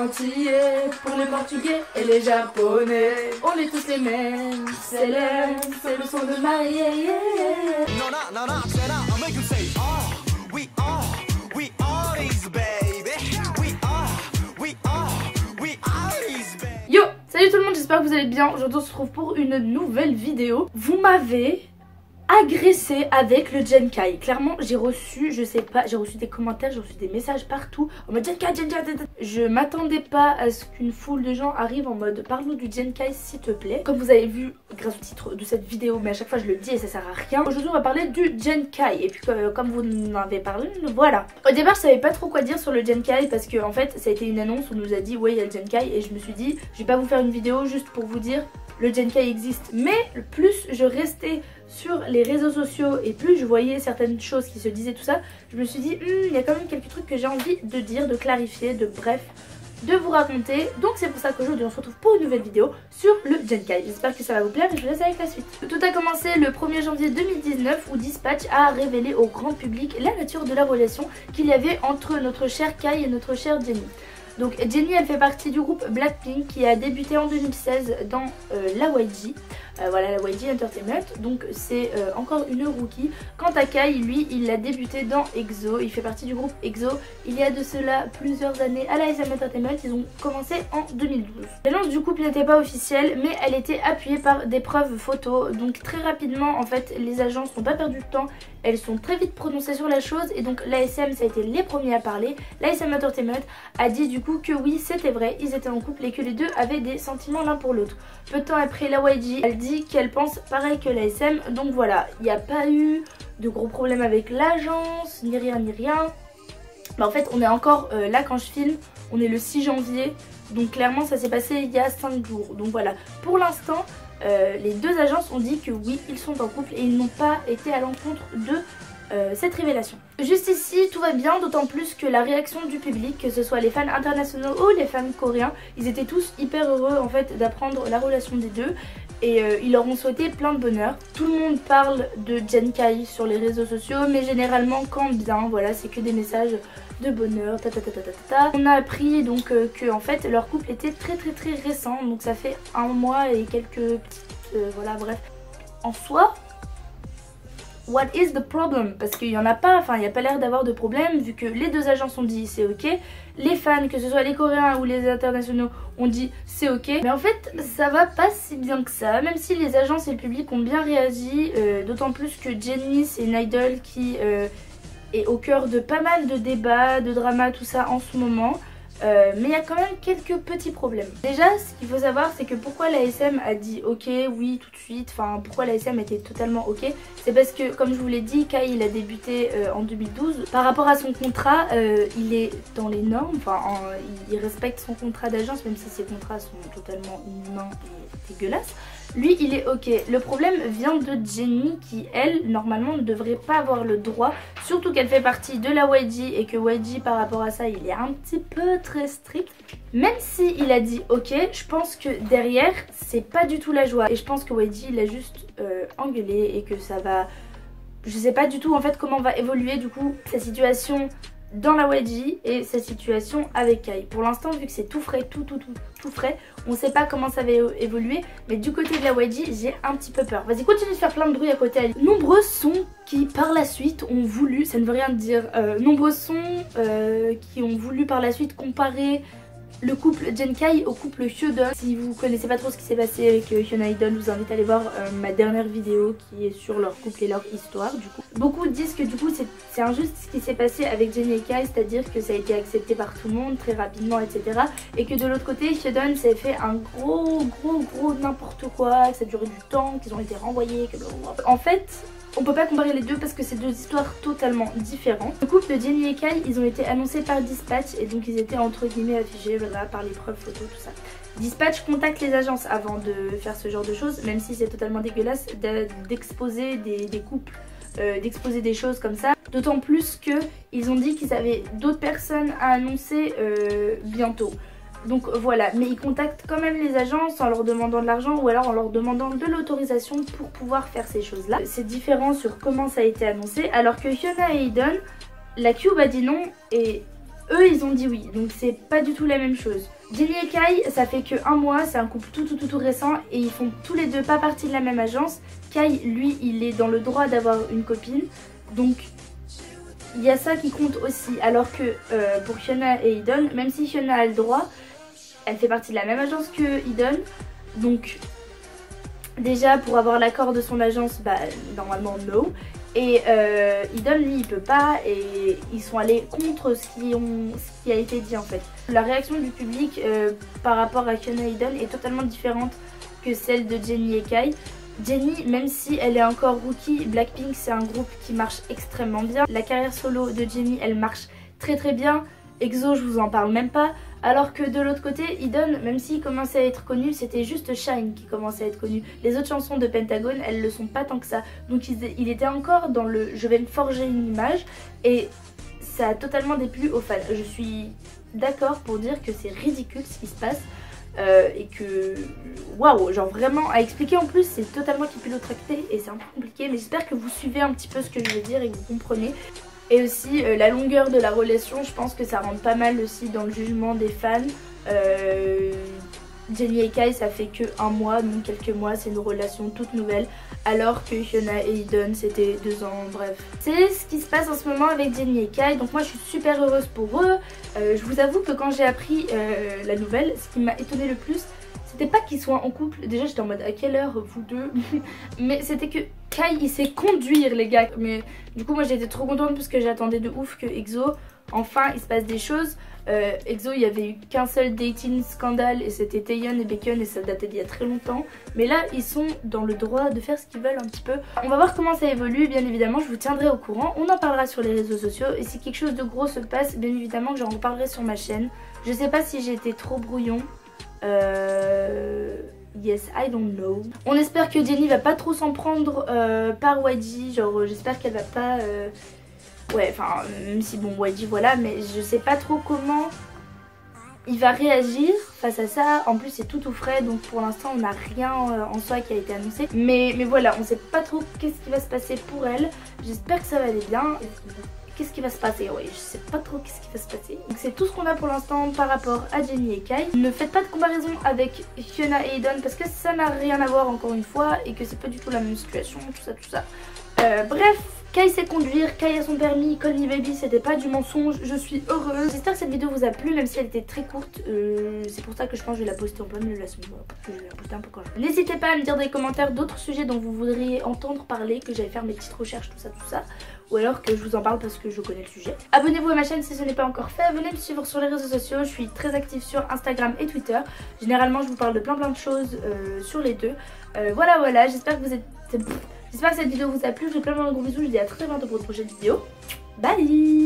Antillais pour les Portugais et les Japonais, on est tous les mêmes, c'est le son de Marie. No, no, no, no, shut up. I'll make you say, oh, we are these, baby. We are these, baby. Yo, salut tout le monde, j'espère que vous allez bien. Aujourd'hui on se retrouve pour une nouvelle vidéo. Vous m'avez agressé avec le Genkai. Clairement j'ai reçu, je sais pas, j'ai reçu des commentaires, j'ai reçu des messages partout en mode Genkai. Je m'attendais pas à ce qu'une foule de gens arrive en mode parle-nous du Genkai s'il te plaît. Comme vous avez vu grâce au titre de cette vidéo, mais à chaque fois je le dis et ça sert à rien. Aujourd'hui on va parler du Genkai et puis comme vous en avez parlé, voilà. Au départ je savais pas trop quoi dire sur le Genkai parce que en fait ça a été une annonce, on nous a dit ouais il y a le Genkai et je me suis dit je vais pas vous faire une vidéo juste pour vous dire le Genkai existe. Mais plus je restais sur les réseaux sociaux et plus je voyais certaines choses qui se disaient tout ça, je me suis dit il y a quand même quelques trucs que j'ai envie de dire, de clarifier, de bref, de vous raconter. Donc c'est pour ça qu'aujourd'hui on se retrouve pour une nouvelle vidéo sur le Genkai. J'espère que ça va vous plaire et je vous laisse avec la suite. Tout a commencé le 1er janvier 2019 où Dispatch a révélé au grand public la nature de la relation qu'il y avait entre notre cher Kai et notre chère Jennie. Donc Jennie elle fait partie du groupe Blackpink qui a débuté en 2016 dans la YG. Voilà, la YG Entertainment, donc c'est encore une rookie. Quant à Kai, lui, il a débuté dans EXO, il fait partie du groupe EXO. Il y a de cela plusieurs années à la SM Entertainment, ils ont commencé en 2012. L'annonce du couple n'était pas officielle, mais elle était appuyée par des preuves photos. Donc très rapidement, en fait, les agences n'ont pas perdu de temps, elles sont très vite prononcées sur la chose. Et donc l'ASM, ça a été les premiers à parler. L'ASM Entertainment a dit du coup que oui, c'était vrai, ils étaient en couple et que les deux avaient des sentiments l'un pour l'autre. Peu de temps après, la YG, elle dit qu'elle pense pareil que la SM. Donc voilà, il n'y a pas eu de gros problèmes avec l'agence, ni rien. Mais en fait, on est encore là quand je filme, on est le 6 janvier. Donc clairement, ça s'est passé il y a 5 jours. Donc voilà, pour l'instant, les deux agences ont dit que oui, ils sont en couple et ils n'ont pas été à l'encontre de cette révélation. Juste ici tout va bien, d'autant plus que la réaction du public, que ce soit les fans internationaux ou les fans coréens, ils étaient tous hyper heureux en fait d'apprendre la relation des deux et ils leur ont souhaité plein de bonheur. Tout le monde parle de Genkai sur les réseaux sociaux, mais généralement quand bien, voilà, c'est que des messages de bonheur, On a appris donc que en fait leur couple était très récent, donc ça fait 1 mois et quelques petites voilà bref. En soi, what is the problem? Parce qu'il n'y en a pas, enfin il n'y a pas l'air d'avoir de problème vu que les deux agences ont dit c'est ok, les fans, que ce soit les coréens ou les internationaux, ont dit c'est ok. Mais en fait ça va pas si bien que ça, même si les agences et le public ont bien réagi, d'autant plus que Jennie c'est une idol qui est au cœur de pas mal de débats, de drama, tout ça en ce moment. Mais il y a quand même quelques petits problèmes. Déjà, ce qu'il faut savoir, c'est que pourquoi la SM a dit ok, oui, tout de suite, enfin pourquoi la SM était totalement ok, c'est parce que comme je vous l'ai dit, Kai il a débuté en 2012. Par rapport à son contrat, il est dans les normes, enfin il respecte son contrat d'agence, même si ses contrats sont totalement inhumains et dégueulasses. Lui il est ok. Le problème vient de Jennie qui elle normalement ne devrait pas avoir le droit, surtout qu'elle fait partie de la YG et que YG par rapport à ça il est un petit peu très strict. Même si il a dit ok, je pense que derrière c'est pas du tout la joie et je pense que YG il a juste engueulé et que ça va, je sais pas du tout en fait comment va évoluer du coup sa situation dans la YG et sa situation avec Kai. Pour l'instant vu que c'est tout frais, tout frais, on sait pas comment ça va évoluer, mais du côté de la YG j'ai un petit peu peur. Vas-y, continue de faire plein de bruit à côté. Nombreux sont qui par la suite ont voulu, ça ne veut rien dire, nombreux sont qui ont voulu par la suite comparer le couple Genkai au couple Hyodon. Si vous connaissez pas trop ce qui s'est passé avec Hyun Idol, je vous invite à aller voir ma dernière vidéo qui est sur leur couple et leur histoire du coup. Beaucoup disent que du coup c'est injuste ce qui s'est passé avec Jennie et Kai, c'est-à-dire que ça a été accepté par tout le monde très rapidement etc. Et que de l'autre côté Hyodon s'est fait un gros n'importe quoi, que ça a duré du temps, qu'ils ont été renvoyés, que blablabla. En fait on peut pas comparer les deux parce que c'est deux histoires totalement différentes. Le couple de Jennie et Kai, ils ont été annoncés par Dispatch et donc ils étaient entre guillemets affichés voilà, par les preuves photos, tout ça. Dispatch contacte les agences avant de faire ce genre de choses, même si c'est totalement dégueulasse d'exposer des couples, d'exposer des choses comme ça. D'autant plus qu'ils ont dit qu'ils avaient d'autres personnes à annoncer bientôt. Donc voilà, mais ils contactent quand même les agences en leur demandant de l'argent ou alors en leur demandant de l'autorisation pour pouvoir faire ces choses-là. C'est différent sur comment ça a été annoncé, alors que Hyuna et Idol, la Cube a dit non et eux ils ont dit oui, donc c'est pas du tout la même chose. Jennie et Kai, ça fait que 1 mois, c'est un couple tout récent et ils font tous les deux pas partie de la même agence. Kai, lui, il est dans le droit d'avoir une copine, donc il y a ça qui compte aussi. Alors que pour Hyuna et Eudon, même si Hyuna a le droit, elle fait partie de la même agence que Eudon, donc déjà pour avoir l'accord de son agence, bah normalement no. Et Eudon lui il peut pas et ils sont allés contre ce qui a été dit en fait. La réaction du public par rapport à Hyuna et Eudon est totalement différente que celle de Jennie et Kai. Jennie, même si elle est encore rookie, Blackpink c'est un groupe qui marche extrêmement bien. La carrière solo de Jennie elle marche très bien. EXO je vous en parle même pas. Alors que de l'autre côté, Eudon, même s'il commençait à être connu, c'était juste Shine qui commençait à être connu. Les autres chansons de Pentagon, elles le sont pas tant que ça. Donc il était encore dans le je vais me forger une image et ça a totalement déplu aux fans. Je suis d'accord pour dire que c'est ridicule ce qui se passe et que waouh, genre vraiment à expliquer en plus, c'est totalement capillotracté et c'est un peu compliqué. Mais j'espère que vous suivez un petit peu ce que je veux dire et que vous comprenez. Et aussi la longueur de la relation, je pense que ça rentre pas mal aussi dans le jugement des fans. Jennie et Kai ça fait que 1 mois, donc quelques mois, c'est une relation toute nouvelle. Alors que Hyuna et Eudon c'était 2 ans, bref. C'est ce qui se passe en ce moment avec Jennie et Kai, donc moi je suis super heureuse pour eux. Je vous avoue que quand j'ai appris la nouvelle, ce qui m'a étonnée le plus, c'était pas qu'ils soient en couple, déjà j'étais en mode à quelle heure vous deux, mais c'était que Kai il sait conduire les gars. Mais du coup moi j'étais trop contente parce que j'attendais de ouf que EXO, enfin il se passe des choses. EXO il y avait eu qu'un seul dating scandale et c'était Taeyeon et Baekhyun et ça datait d'il y a très longtemps. Mais là ils sont dans le droit de faire ce qu'ils veulent un petit peu. On va voir comment ça évolue, bien évidemment je vous tiendrai au courant. On en parlera sur les réseaux sociaux et si quelque chose de gros se passe, bien évidemment que j'en reparlerai sur ma chaîne. Je sais pas si j'ai été trop brouillon. Yes, I don't know. On espère que Jennie va pas trop s'en prendre par YG. Genre j'espère qu'elle va pas ouais, enfin même si bon YG voilà, mais je sais pas trop comment il va réagir face à ça. En plus c'est tout frais, donc pour l'instant on n'a rien en soi qui a été annoncé. Mais voilà, on sait pas trop qu'est-ce qui va se passer pour elle. J'espère que ça va aller bien. Qu'est-ce qui va se passer? Oui, je sais pas trop qu'est-ce qui va se passer. Donc c'est tout ce qu'on a pour l'instant par rapport à Jennie et Kai. Ne faites pas de comparaison avec Hyuna et Eudon parce que ça n'a rien à voir encore une fois et que c'est pas du tout la même situation, tout ça. Bref, Kai sait conduire, Kai a son permis, Call Me Baby c'était pas du mensonge, je suis heureuse. J'espère que cette vidéo vous a plu même si elle était très courte. C'est pour ça que je pense que je vais la poster en plein milieu de la semaine. Je vais la poster un peu quand je veux. N'hésitez pas à me dire dans les commentaires d'autres sujets dont vous voudriez entendre parler, que j'aille faire mes petites recherches, tout ça. Ou alors que je vous en parle parce que je connais le sujet. Abonnez-vous à ma chaîne si ce n'est pas encore fait. Venez me suivre sur les réseaux sociaux. Je suis très active sur Instagram et Twitter. Généralement je vous parle de plein de choses sur les deux. Voilà, j'espère que cette vidéo vous a plu. Je vous fais plein de gros bisous. Je vous dis à très bientôt pour une prochaine vidéo. Bye.